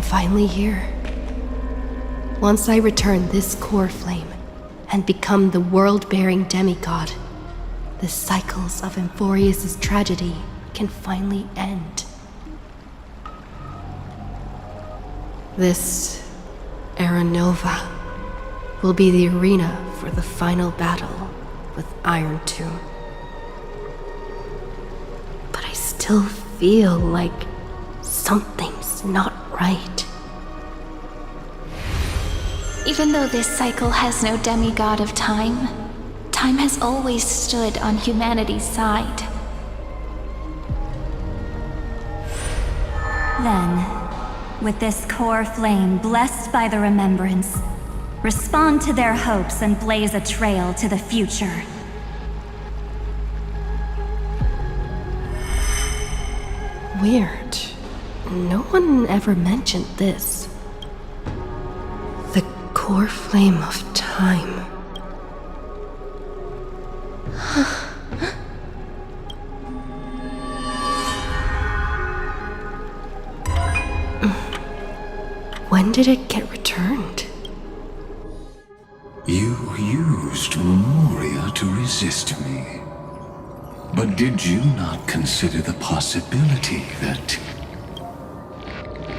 finally here. Once I return this core flame and become the world-bearing demigod, the cycles of Amphorius' tragedy can finally end. This Era Nova will be the arena for the final battle with Iron Tomb. But I still feel like something's not right. Even though this cycle has no demigod of time, time has always stood on humanity's side. Then, with this core flame blessed by the remembrance, respond to their hopes and blaze a trail to the future. Weird. No one ever mentioned this. The core flame of time. When did it get returned? You used Memoria to resist me. But did you not consider the possibility that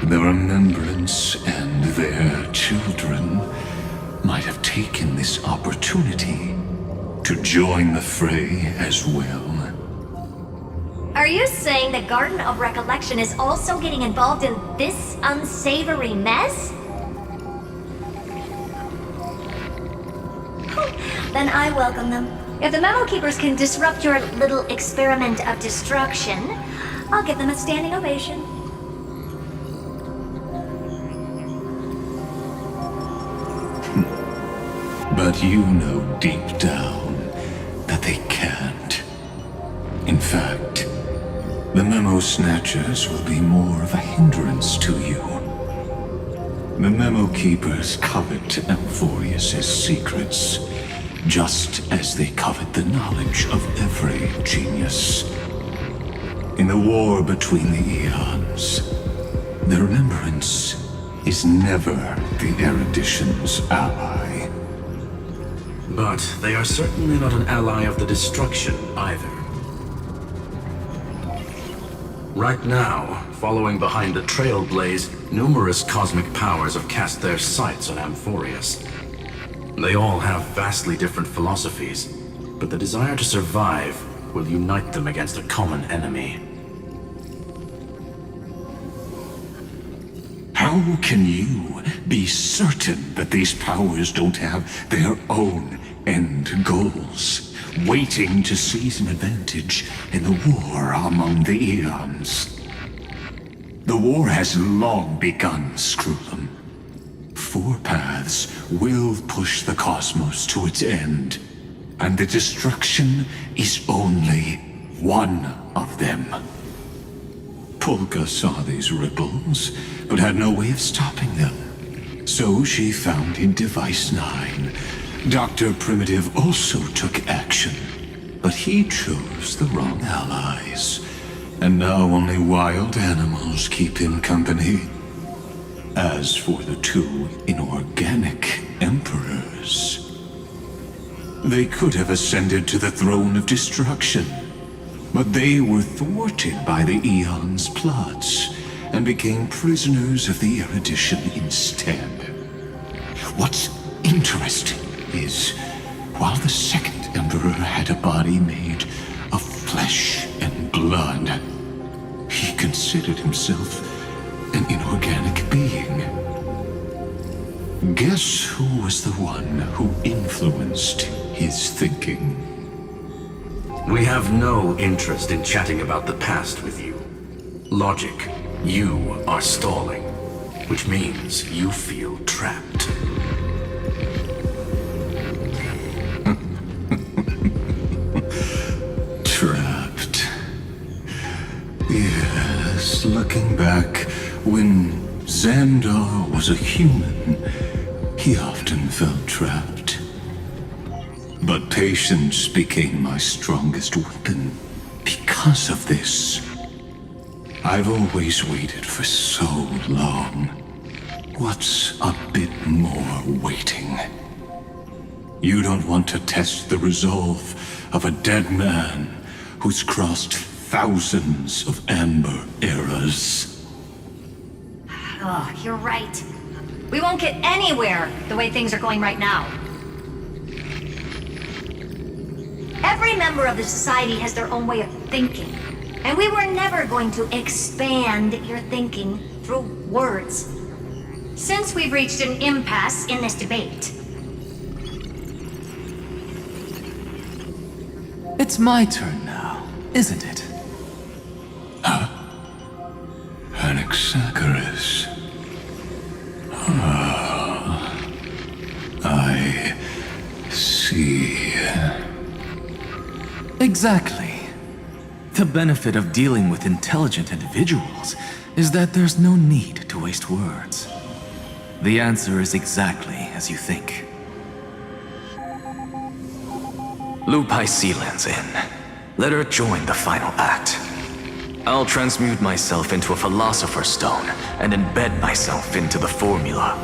the Remembrance and their children might have taken this opportunity to join the fray as well? Are you saying the Garden of Recollection is also getting involved in this unsavory mess? Then I welcome them. If the Memo Keepers can disrupt your little experiment of destruction, I'll give them a standing ovation. But you know deep down that they can't. In fact, the Memo Snatchers will be more of a hindrance to you. The Memo Keepers covet Amphorius' secrets, just as they covet the knowledge of every genius. In the war between the eons, the Remembrance is never the Erudition's ally. But they are certainly not an ally of the destruction either. Right now, following behind the Trailblaze, numerous cosmic powers have cast their sights on Amphorius. They all have vastly different philosophies, but the desire to survive will unite them against a common enemy. How can you be certain that these powers don't have their own end goals, waiting to seize an advantage in the war among the eons? The war has long begun, Screwlum. 4 paths will push the cosmos to its end, and the destruction is only one of them. Polka saw these ripples, but had no way of stopping them. So she found in Device 9. Dr. Primitive also took action, but he chose the wrong allies. And now only wild animals keep him company. As for the 2 inorganic emperors, they could have ascended to the throne of destruction, but they were thwarted by the Eon's plots and became prisoners of the Erudition instead. What's interesting is, while the second emperor had a body made of flesh and blood, he considered himself an inorganic being. Guess who was the one who influenced his thinking? We have no interest in chatting about the past with you. Logic, you are stalling, which means you feel trapped. Trapped. Yes, looking back, when Xandar was a human, he often felt trapped. But patience became my strongest weapon because of this. I've always waited for so long What's a bit more waiting? You don't want to test the resolve of a dead man who's crossed thousands of amber eras. Oh, you're right. We won't get anywhere the way things are going right now. Every member of the society has their own way of thinking, and we were never going to expand your thinking through words. Since we've reached an impasse in this debate. It's my turn now, isn't it? Anaxagoras. I see. Exactly. The benefit of dealing with intelligent individuals is that there's no need to waste words. The answer is exactly as you think. Loop Hysilens in. Let her join the final act. I'll transmute myself into a Philosopher's Stone and embed myself into the formula.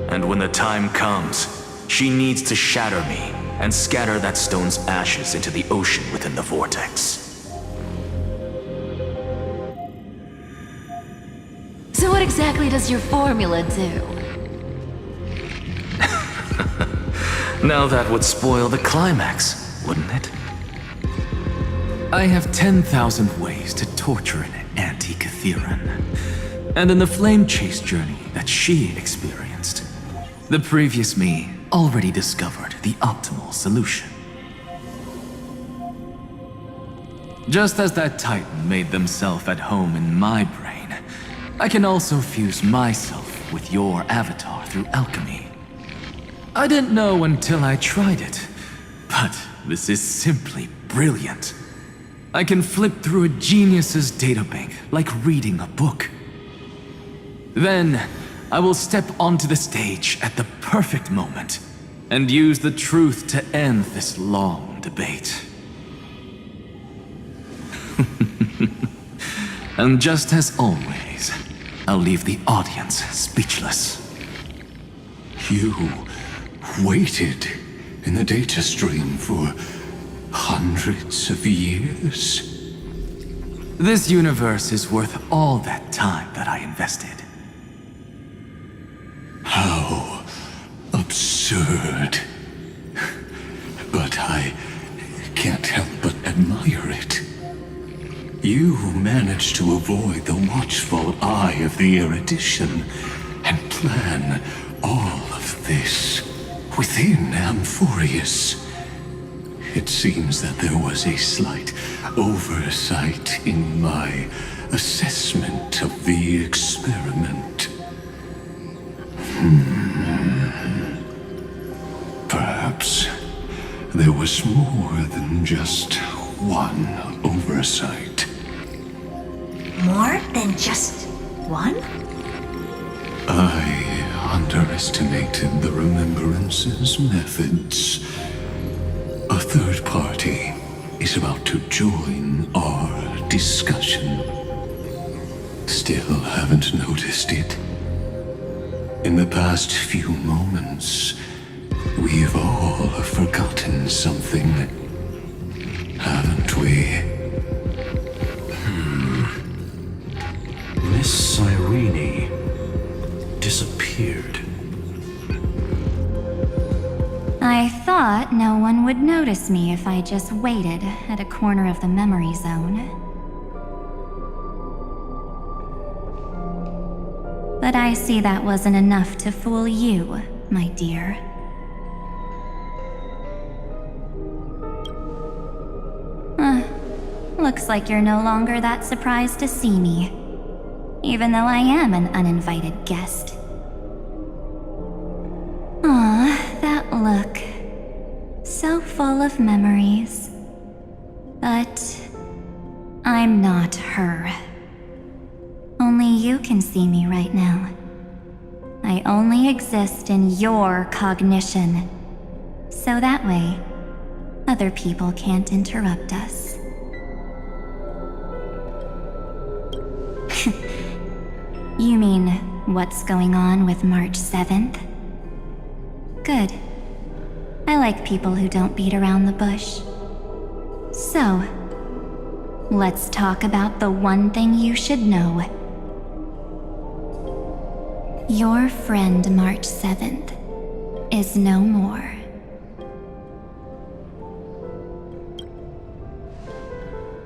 And when the time comes, she needs to shatter me and scatter that stone's ashes into the ocean within the vortex. So what exactly does your formula do? Now that would spoil the climax, wouldn't it? I have 10,000 ways to torture an anti-Catheran. And in the flame chase journey that she experienced, the previous me already discovered the optimal solution. Just as that Titan made themselves at home in my brain, I can also fuse myself with your avatar through alchemy. I didn't know until I tried it, but this is simply brilliant. I can flip through a genius's databank like reading a book. Then, I will step onto the stage at the perfect moment and use the truth to end this long debate. And just as always, I'll leave the audience speechless. You waited in the data stream for hundreds of years? This universe is worth all that time that I invested. How absurd. But I can't help but admire it. You managed to avoid the watchful eye of the erudition and plan all of this within Amphorius. It seems that there was a slight oversight in my assessment of the experiment. Perhaps there was more than just one oversight. More than just one? I underestimated the Remembrance's methods. A third party is about to join our discussion. Still haven't noticed it. In the past few moments, we've all forgotten something, haven't we? Miss Cyrene disappeared. I thought no one would notice me if I just waited at a corner of the memory zone. But I see that wasn't enough to fool you, my dear. Looks like you're no longer that surprised to see me, even though I am an uninvited guest. That look. So full of memories. But I'm not her. Only you can see me right now. I only exist in your cognition. So that way, other people can't interrupt us. You mean, what's going on with March 7th? Good. I like people who don't beat around the bush. So, let's talk about the one thing you should know. Your friend March 7th is no more.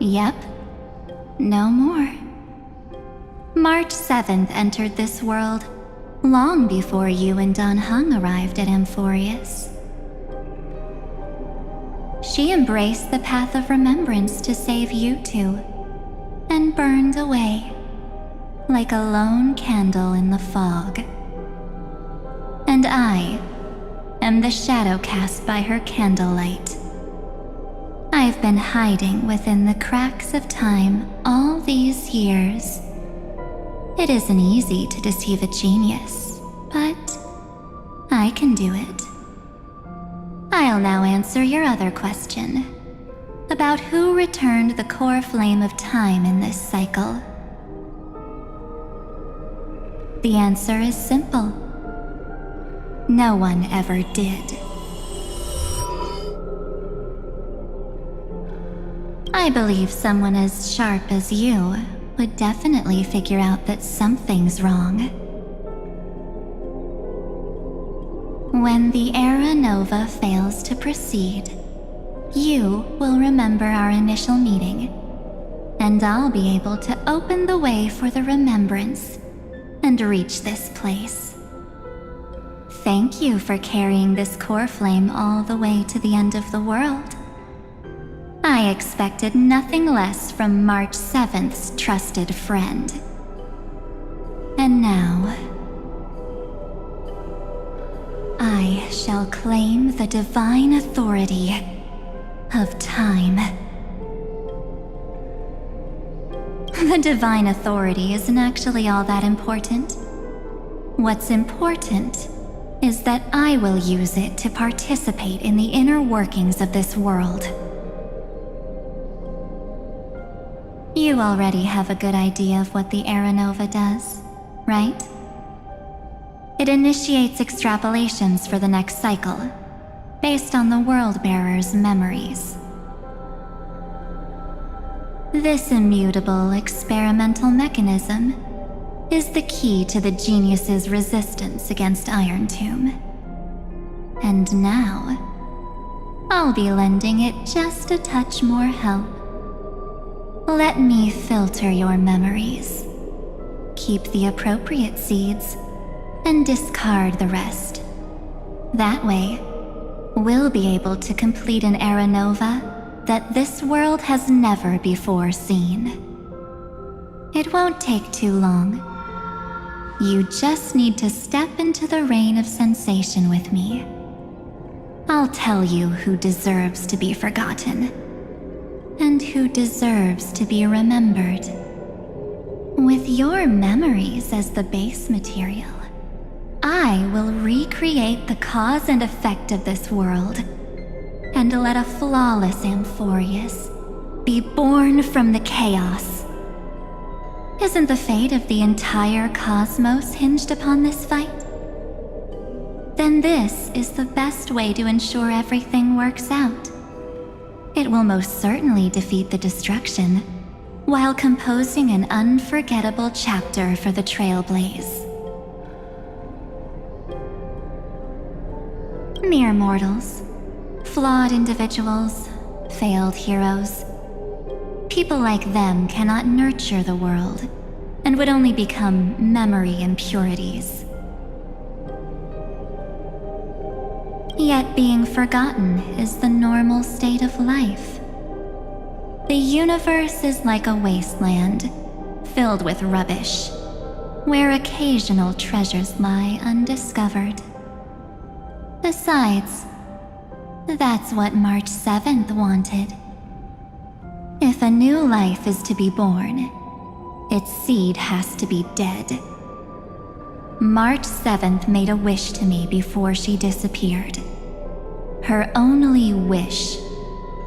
Yep, no more. March 7th entered this world long before you and Don Hung arrived at Amphorius. She embraced the path of remembrance to save you two, and burned away like a lone candle in the fog. And I am the shadow cast by her candlelight. I've been hiding within the cracks of time all these years. It isn't easy to deceive a genius, but I can do it. I'll now answer your other question about who returned the core flame of time in this cycle. The answer is simple. No one ever did. I believe someone as sharp as you would definitely figure out that something's wrong. When the Era Nova fails to proceed, you will remember our initial meeting, and I'll be able to open the way for the remembrance and reach this place. Thank you for carrying this core flame all the way to the end of the world. I expected nothing less from March 7th's trusted friend. And now, I shall claim the divine authority of time. The divine authority isn't actually all that important. What's important is that I will use it to participate in the inner workings of this world. You already have a good idea of what the Era Nova does, right? It initiates extrapolations for the next cycle, based on the Worldbearer's memories. This immutable experimental mechanism is the key to the genius's resistance against Iron Tomb. And now, I'll be lending it just a touch more help. Let me filter your memories. Keep the appropriate seeds, and discard the rest. That way, we'll be able to complete an Era Nova that this world has never before seen. It won't take too long. You just need to step into the rain of sensation with me. I'll tell you who deserves to be forgotten, and who deserves to be remembered. With your memories as the base material, I will recreate the cause and effect of this world, and let a flawless Amphorius be born from the chaos. Isn't the fate of the entire cosmos hinged upon this fight? Then this is the best way to ensure everything works out. It will most certainly defeat the destruction, while composing an unforgettable chapter for the Trailblaze. Mere mortals, flawed individuals, failed heroes. People like them cannot nurture the world, and would only become memory impurities. Yet being forgotten is the normal state of life. The universe is like a wasteland, filled with rubbish, where occasional treasures lie undiscovered. Besides, that's what March 7th wanted. If a new life is to be born, its seed has to be dead. March 7th made a wish to me before she disappeared. Her only wish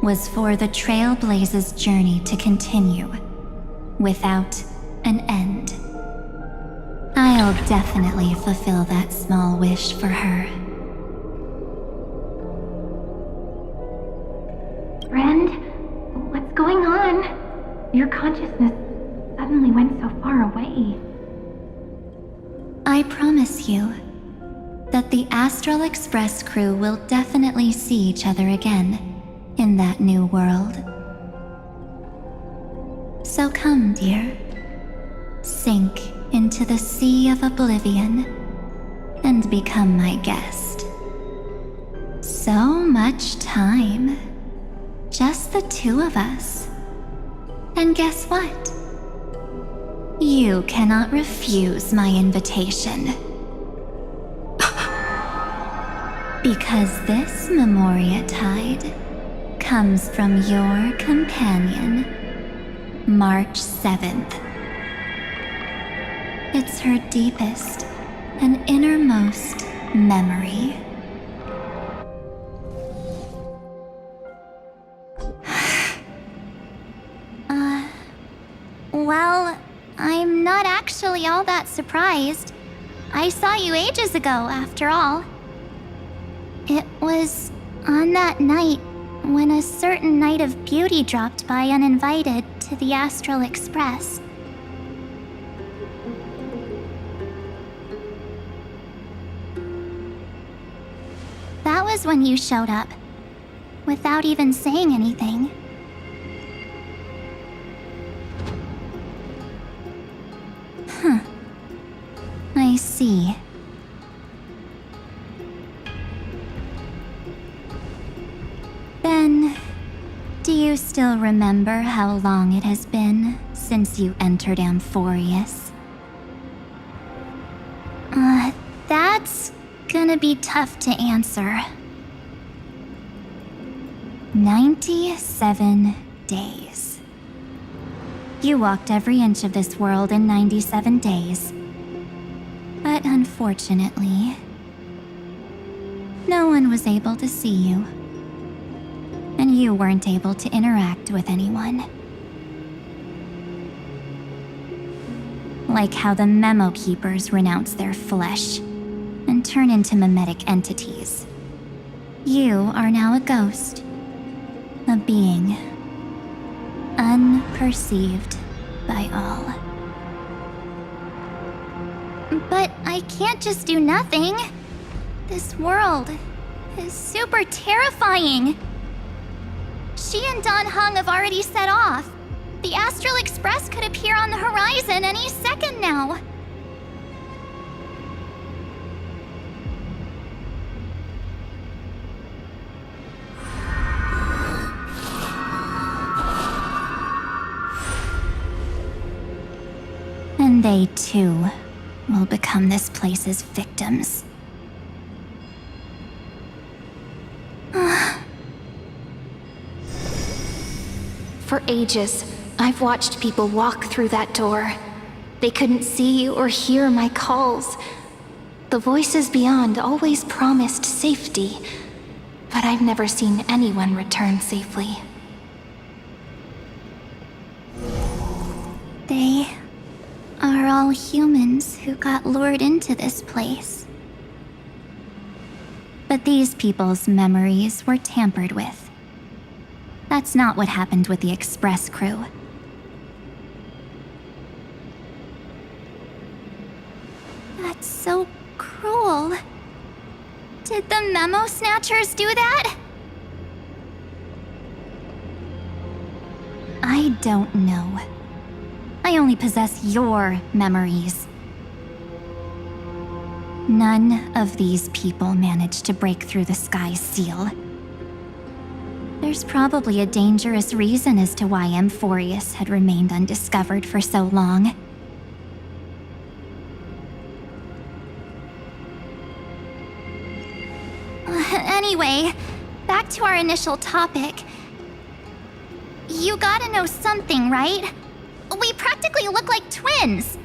was for the Trailblaze's journey to continue, without an end. I'll definitely fulfill that small wish for her. Friend, what's going on? Your consciousness suddenly went so far away. I promise you that the Astral Express crew will definitely see each other again in that new world. So come, dear. Sink into the sea of oblivion and become my guest. So much time. Just the two of us. And guess what? You cannot refuse my invitation. Because this Memoria Tide comes from your companion, March 7th. It's her deepest and innermost memory. Well, I'm not actually all that surprised. I saw you ages ago, after all. It was on that night when a certain knight of beauty dropped by uninvited to the Astral Express. That was when you showed up, without even saying anything. I see. Then, do you still remember how long it has been since you entered Amphorius? That's gonna be tough to answer. 97 days. You walked every inch of this world in 97 days. But unfortunately, no one was able to see you. And you weren't able to interact with anyone. Like how the Memo Keepers renounce their flesh and turn into mimetic entities. You are now a ghost. A being. Unperceived by all. But I can't just do nothing. This world is super terrifying. She and Don Hung have already set off. The Astral Express could appear on the horizon any second now. And they too will become this place's victims. For ages, I've watched people walk through that door. They couldn't see or hear my calls. The voices beyond always promised safety, but I've never seen anyone return safely. They are all humans who got lured into this place. But these people's memories were tampered with. That's not what happened with the Express crew. That's so cruel. Did the Memo Snatchers do that? I don't know. I only possess your memories. None of these people managed to break through the sky's seal. There's probably a dangerous reason as to why Amphorius had remained undiscovered for so long. Anyway, back to our initial topic. You gotta know something, right? We practically look like twins.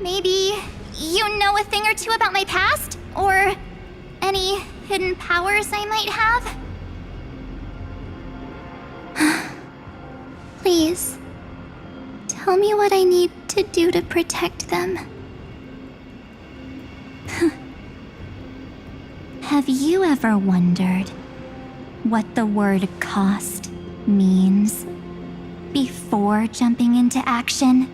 Maybe you know a thing or two about my past? Or any hidden powers I might have? Please, tell me what I need to do to protect them. Have you ever wondered what the word cost means before jumping into action?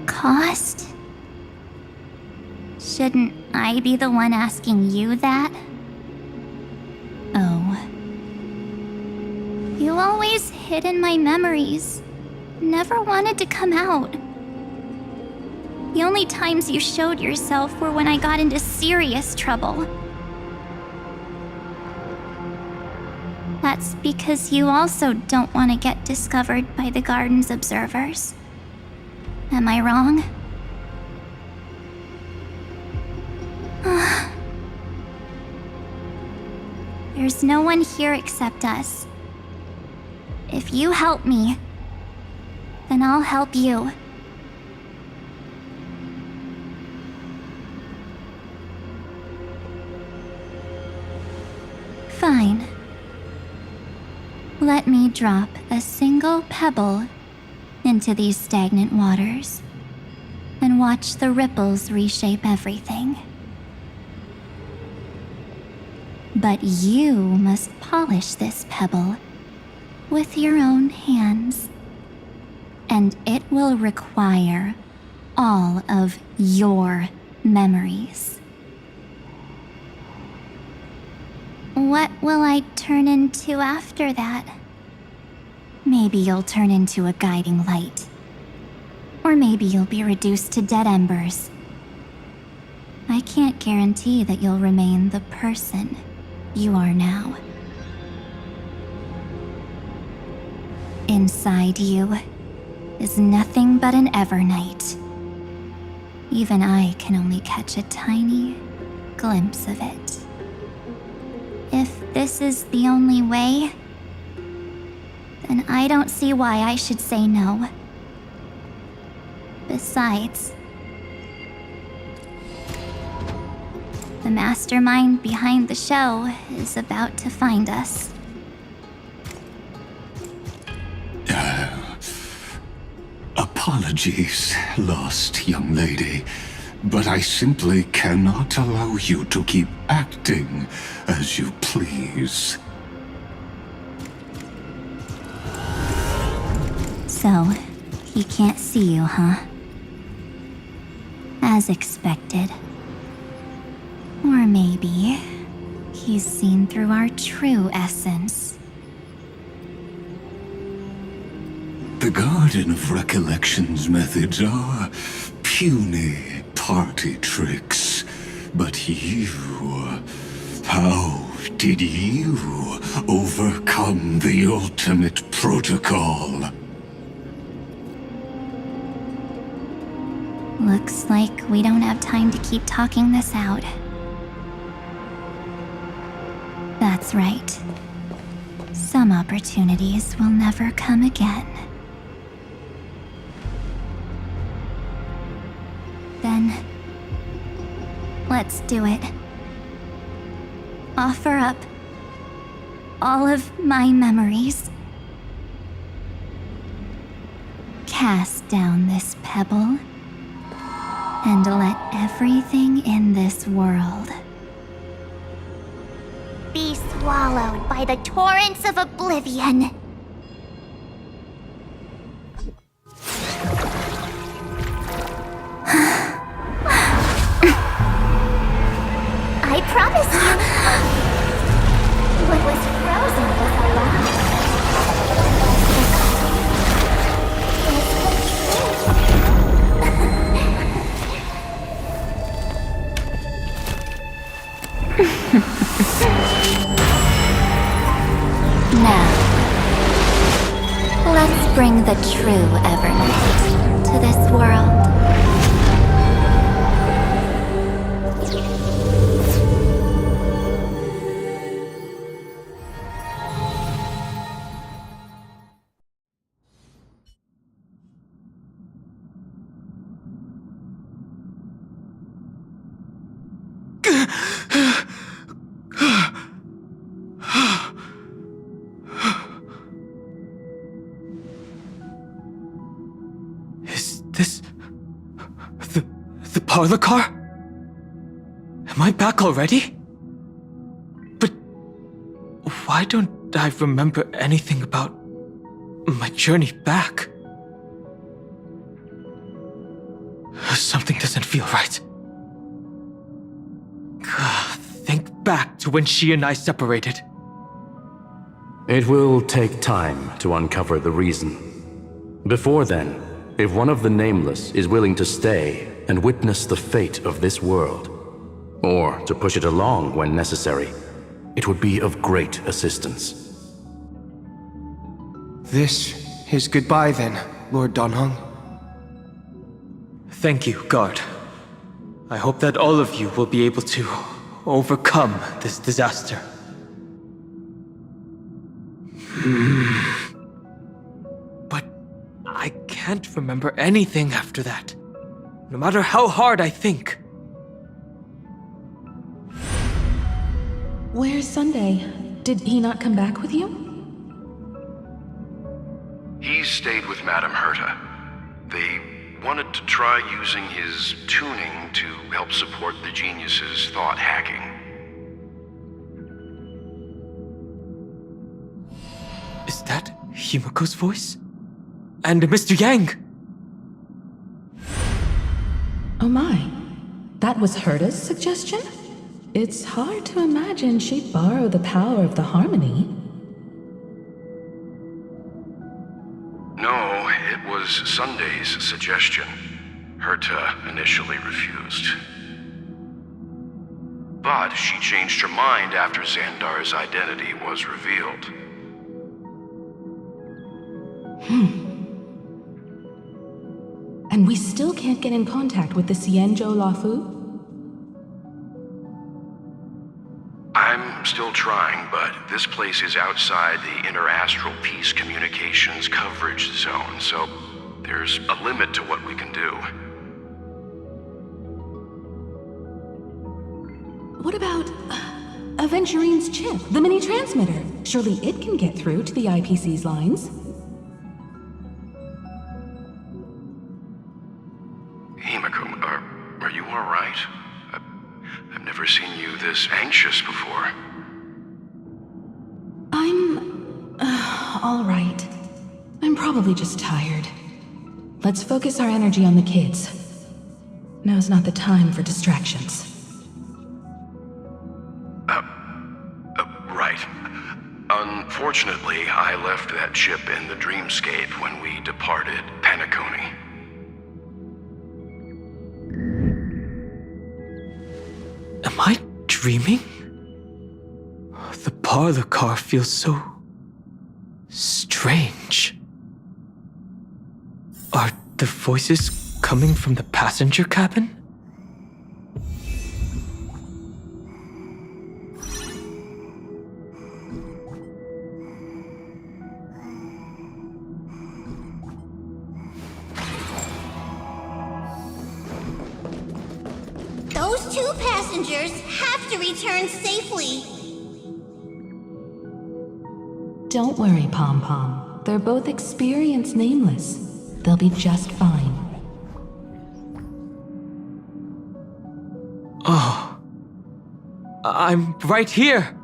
Cost? Shouldn't I be the one asking you that? Oh. You always hid in my memories. Never wanted to come out. The only times you showed yourself were when I got into serious trouble. That's because you also don't want to get discovered by the garden's observers. Am I wrong? There's no one here except us. If you help me, then I'll help you. Fine. Let me drop a single pebble into these stagnant waters and watch the ripples reshape everything. But you must polish this pebble with your own hands, and it will require all of your memories. What will I turn into after that? Maybe you'll turn into a guiding light. Or maybe you'll be reduced to dead embers. I can't guarantee that you'll remain the person you are now. Inside you is nothing but an Evernight. Even I can only catch a tiny glimpse of it. If this is the only way, then I don't see why I should say no. Besides, the mastermind behind the show is about to find us. Apologies, lost young lady, but I simply cannot allow you to keep acting as you please. So, he can't see you, huh? As expected. Or maybe he's seen through our true essence. The Garden of Recollection's methods are puny party tricks. But you... how did you overcome the ultimate protocol? Looks like we don't have time to keep talking this out. That's right. Some opportunities will never come again. Then, let's do it. Offer up all of my memories. Cast down this pebble, and let everything in this world Be swallowed by the torrents of oblivion. I promise you, what was frozen was alive. now. Let's bring the true Evernight to this world. Is this... The parlor car? Am I back already? But why don't I remember anything about my journey back? Something doesn't feel right. Think back to when she and I separated. It will take time to uncover the reason. Before then, if one of the Nameless is willing to stay and witness the fate of this world, or to push it along when necessary, it would be of great assistance. This is goodbye then, Lord Donhong. Thank you, Guard. I hope that all of you will be able to overcome this disaster. But I can't remember anything after that, no matter how hard I think. Where's Sunday? Did he not come back with you? He stayed with Madame Herta. They wanted to try using his tuning to help support the genius's thought hacking. Is that Himiko's voice? And Mr. Yang? Oh my. That was Herta's suggestion? It's hard to imagine she'd borrow the power of the harmony. No, it was Sunday's suggestion. Herta initially refused. But she changed her mind after Xandar's identity was revealed. And we still can't get in contact with the Xianzhou Lafu? I'm still trying, but this place is outside the Interastral Peace Communications coverage zone, so there's a limit to what we can do. What about Aventurine's chip, the mini-transmitter? Surely it can get through to the IPC's lines. Himiko, are you all right? I've never seen you this anxious before. I'm all right. I'm probably just tired. Let's focus our energy on the kids. Now's not the time for distractions. Right. Unfortunately, I left that chip in the dreamscape when we departed Penacony. Am I dreaming? The parlor car feels so strange. Are the voices coming from the passenger cabin? Those two passengers have to return safely. Don't worry, Pom Pom. They're both experienced Nameless. They'll be just fine. Oh. I'm right here.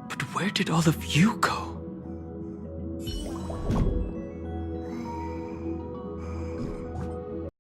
But where did all of you go?